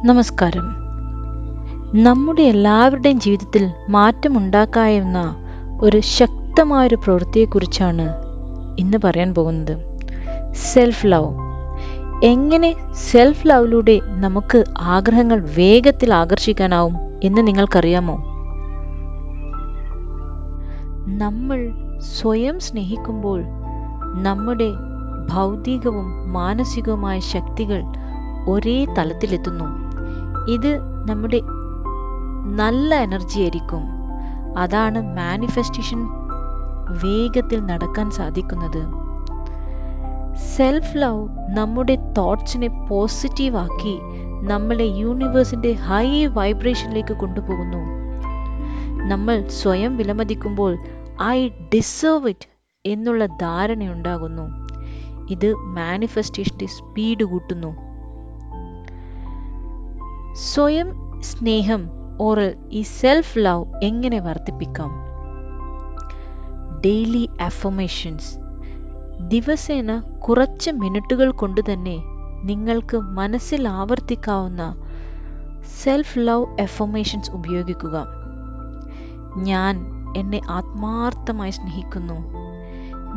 നമസ്കാരം. നമ്മുടെ എല്ലാവരുടെയും ജീവിതത്തിൽ മാറ്റമുണ്ടാക്കാവുന്ന ഒരു ശക്തമായൊരു പ്രവൃത്തിയെക്കുറിച്ചാണ് ഇന്ന് പറയാൻ പോകുന്നത്. Self love. എങ്ങനെ സെൽഫ് ലവിലൂടെ നമുക്ക് ആഗ്രഹങ്ങൾ വേഗത്തിൽ ആകർഷിക്കാനാവും എന്ന് നിങ്ങൾക്കറിയാമോ? നമ്മൾ സ്വയം സ്നേഹിക്കുമ്പോൾ നമ്മുടെ ഭൗതികവും മാനസികവുമായ ശക്തികൾ ഒരേ തലത്തിലെത്തുന്നു. ഇത് നമ്മുടെ നല്ല എനർജി ആയിരിക്കും. അതാണ് മാനിഫെസ്റ്റേഷൻ വേഗത്തിൽ നടക്കാൻ സാധിക്കുന്നത്. സെൽഫ് ലവ് നമ്മുടെ തോട്ട്സിനെ പോസിറ്റീവാക്കി നമ്മളെ യൂണിവേഴ്സിന്റെ ഹൈ വൈബ്രേഷനിലേക്ക് കൊണ്ടുപോകുന്നു. നമ്മൾ സ്വയം വിലമതിക്കുമ്പോൾ ഐ ഡിസേർവ് ഇറ്റ് എന്നുള്ള ധാരണയുണ്ടാകുന്നു. ഇത് മാനിഫെസ്റ്റേഷന്റെ സ്പീഡ് കൂട്ടുന്നു. സ്വയം സ്നേഹം ഓറൽ ഈ സെൽഫ് ലവ് എങ്ങനെ വർദ്ധിപ്പിക്കാം? Daily affirmations. ദിവസേന കുറച്ച് മിനിറ്റുകൾ കൊണ്ട് തന്നെ നിങ്ങൾക്ക് മനസ്സിൽ ആവർത്തിക്കാവുന്ന സെൽഫ് ലവ് അഫർമേഷൻസ് ഉപയോഗിക്കുക. ഞാൻ എന്നെ ആത്മാർത്ഥമായി സ്നേഹിക്കുന്നു.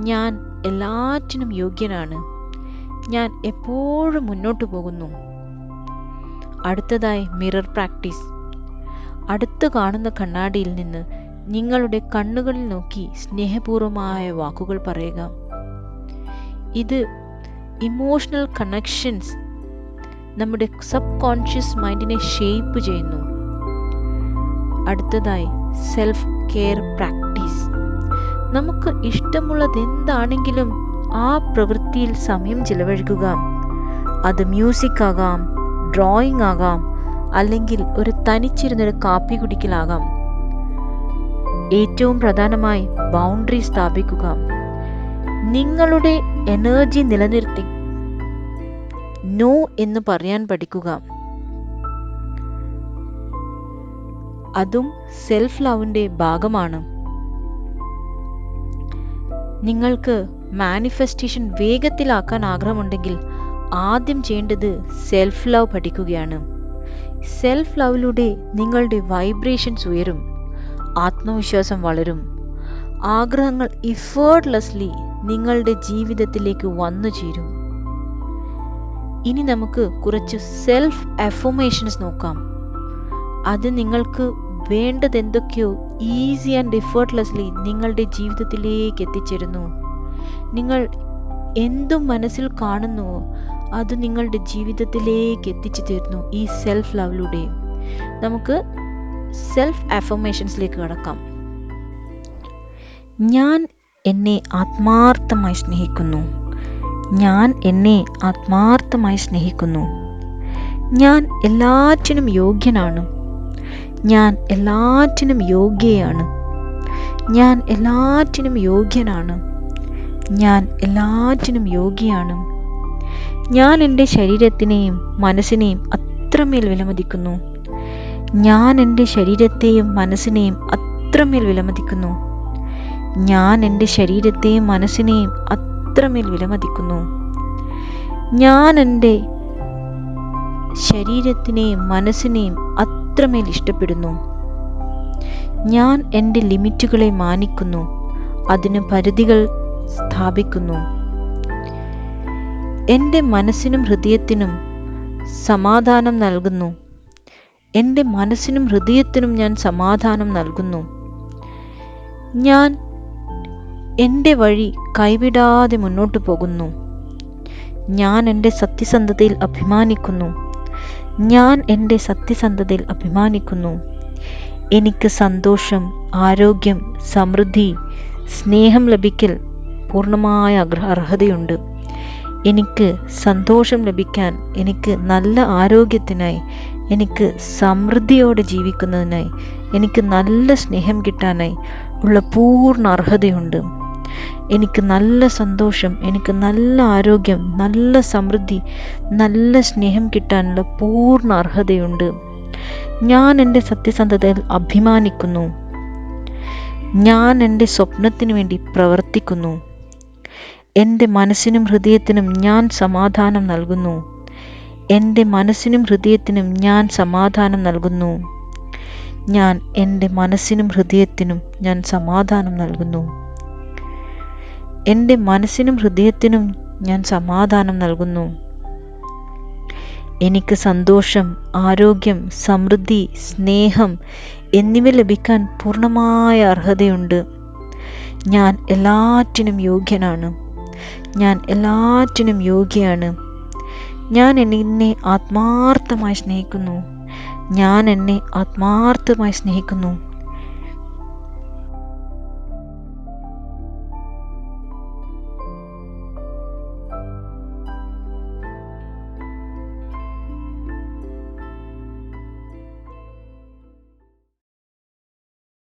ഞാൻ എല്ലാറ്റിനും യോഗ്യനാണ്. ഞാൻ എപ്പോഴും മുന്നോട്ട് പോകുന്നു. അടുത്തതായി മിറർ പ്രാക്ടീസ്. അടുത്ത് കാണുന്ന കണ്ണാടിയിൽ നിന്ന് നിങ്ങളുടെ കണ്ണുകളിൽ നോക്കി സ്നേഹപൂർവമായ വാക്കുകൾ പറയുക. ഇത് ഇമോഷണൽ കണക്ഷൻസ് നമ്മുടെ സബ് കോൺഷ്യസ് മൈൻഡിനെ ഷേപ്പ് ചെയ്യുന്നു. അടുത്തതായി സെൽഫ് കെയർ പ്രാക്ടീസ്. നമുക്ക് ഇഷ്ടമുള്ളത് എന്താണെങ്കിലും ആ പ്രവൃത്തിയിൽ സമയം ചിലവഴിക്കുക. അത് മ്യൂസിക് ആകാം, ഡ്രോയിങ് ആകാം, അല്ലെങ്കിൽ ഒരു തനിച്ചിരുന്നൊരു കാപ്പി കുടിക്കലാകാം. ഏറ്റവും പ്രധാനമായി ബൗണ്ടറി സ്ഥാപിക്കുക. നിങ്ങളുടെ എനർജി നിലനിർത്തി നോ എന്ന് പറയാൻ പഠിക്കുക. അതും സെൽഫ് ലവിന്റെ ഭാഗമാണ്. നിങ്ങൾക്ക് മാനിഫെസ്റ്റേഷൻ വേഗത്തിലാക്കാൻ ആഗ്രഹമുണ്ടെങ്കിൽ ആദ്യം ചെയ്യേണ്ടത് സെൽഫ് ലവ് പഠിക്കുകയാണ്. സെൽഫ് ലവിലൂടെ നിങ്ങളുടെ വൈബ്രേഷൻസ് ഉയരും, ആത്മവിശ്വാസം വളരും, ആഗ്രഹങ്ങൾ ഇഫേർട്ട്ലെസ്ലി നിങ്ങളുടെ ജീവിതത്തിലേക്ക് വന്നു ചേരും. ഇനി നമുക്ക് കുറച്ച് സെൽഫ് അഫർമേഷൻസ് നോക്കാം. അത് നിങ്ങൾക്ക് വേണ്ടതെന്തൊക്കെയോ ഈസി ആൻഡ് എഫേർട്ട്ലെസ്ലി നിങ്ങളുടെ ജീവിതത്തിലേക്ക് എത്തിച്ചേരുന്നു. നിങ്ങൾ എന്തും മനസ്സിൽ കാണുന്നുവോ അത് നിങ്ങളുടെ ജീവിതത്തിലേക്ക് എത്തിച്ചു തരുന്നു ഈ സെൽഫ് ലവിലൂടെ. നമുക്ക് സെൽഫ് അഫർമേഷൻസിലേക്ക് കടക്കാം. ഞാൻ എന്നെ ആത്മാർത്ഥമായി സ്നേഹിക്കുന്നു. ഞാൻ എന്നെ ആത്മാർത്ഥമായി സ്നേഹിക്കുന്നു. ഞാൻ എല്ലാറ്റിനും യോഗ്യനാണ്. ഞാൻ എല്ലാറ്റിനും യോഗ്യയാണ്. ഞാൻ എല്ലാറ്റിനും യോഗ്യനാണ്. ഞാൻ എല്ലാറ്റിനും യോഗ്യയാണ്. ഞാൻ എൻ്റെ ശരീരത്തിനെയും മനസ്സിനെയും അത്രമേൽ വിലമതിക്കുന്നു. ഞാൻ എൻ്റെ ശരീരത്തെയും മനസ്സിനെയും അത്രമേൽ വിലമതിക്കുന്നു. ഞാൻ എൻ്റെ ശരീരത്തെയും മനസ്സിനെയും അത്രമേൽ വിലമതിക്കുന്നു. ഞാൻ എൻ്റെ ശരീരത്തിനെയും മനസ്സിനെയും അത്രമേൽ ഇഷ്ടപ്പെടുന്നു. ഞാൻ എൻ്റെ ലിമിറ്റുകളെ മാനിക്കുന്നു, അതിന് പരിധികൾ സ്ഥാപിക്കുന്നു. എൻ്റെ മനസ്സിനും ഹൃദയത്തിനും സമാധാനം നൽകുന്നു. എൻ്റെ മനസ്സിനും ഹൃദയത്തിനും ഞാൻ സമാധാനം നൽകുന്നു. ഞാൻ എൻ്റെ വഴി കൈവിടാതെ മുന്നോട്ട് പോകുന്നു. ഞാൻ എൻ്റെ സത്യസന്ധതയിൽ അഭിമാനിക്കുന്നു. ഞാൻ എൻ്റെ സത്യസന്ധതയിൽ അഭിമാനിക്കുന്നു. എനിക്ക് സന്തോഷം, ആരോഗ്യം, സമൃദ്ധി, സ്നേഹം ലഭിക്കൽ പൂർണ്ണമായ അർഹതയുണ്ട്. എനിക്ക് സന്തോഷം ലഭിക്കാൻ, എനിക്ക് നല്ല ആരോഗ്യത്തിനായി, എനിക്ക് സമൃദ്ധിയോടെ ജീവിക്കുന്നതിനായി, എനിക്ക് നല്ല സ്നേഹം കിട്ടാനായി ഉള്ള പൂർണ്ണ അർഹതയുണ്ട്. എനിക്ക് നല്ല സന്തോഷം, എനിക്ക് നല്ല ആരോഗ്യം, നല്ല സമൃദ്ധി, നല്ല സ്നേഹം കിട്ടാനുള്ള പൂർണ്ണ അർഹതയുണ്ട്. ഞാൻ എൻ്റെ സത്യസന്ധതയിൽ അഭിമാനിക്കുന്നു. ഞാൻ എൻ്റെ സ്വപ്നത്തിനു വേണ്ടി പ്രവർത്തിക്കുന്നു. എൻ്റെ മനസ്സിനും ഹൃദയത്തിനും ഞാൻ സമാധാനം നൽകുന്നു. എൻ്റെ മനസ്സിനും ഹൃദയത്തിനും ഞാൻ സമാധാനം നൽകുന്നു. ഞാൻ എൻ്റെ മനസ്സിനും ഹൃദയത്തിനും ഞാൻ സമാധാനം നൽകുന്നു. എൻ്റെ മനസ്സിനും ഹൃദയത്തിനും ഞാൻ സമാധാനം നൽകുന്നു. എനിക്ക് സന്തോഷം, ആരോഗ്യം, സമൃദ്ധി, സ്നേഹം എന്നിവ ലഭിക്കാൻ പൂർണ്ണമായ അർഹതയുണ്ട്. ഞാൻ എല്ലാറ്റിനും യോഗ്യനാണ്. ഞാൻ എല്ലാറ്റിനും യോഗ്യയാണ്. ഞാൻ എന്നെ ആത്മാർത്ഥമായി സ്നേഹിക്കുന്നു. ഞാൻ എന്നെ ആത്മാർത്ഥമായി സ്നേഹിക്കുന്നു.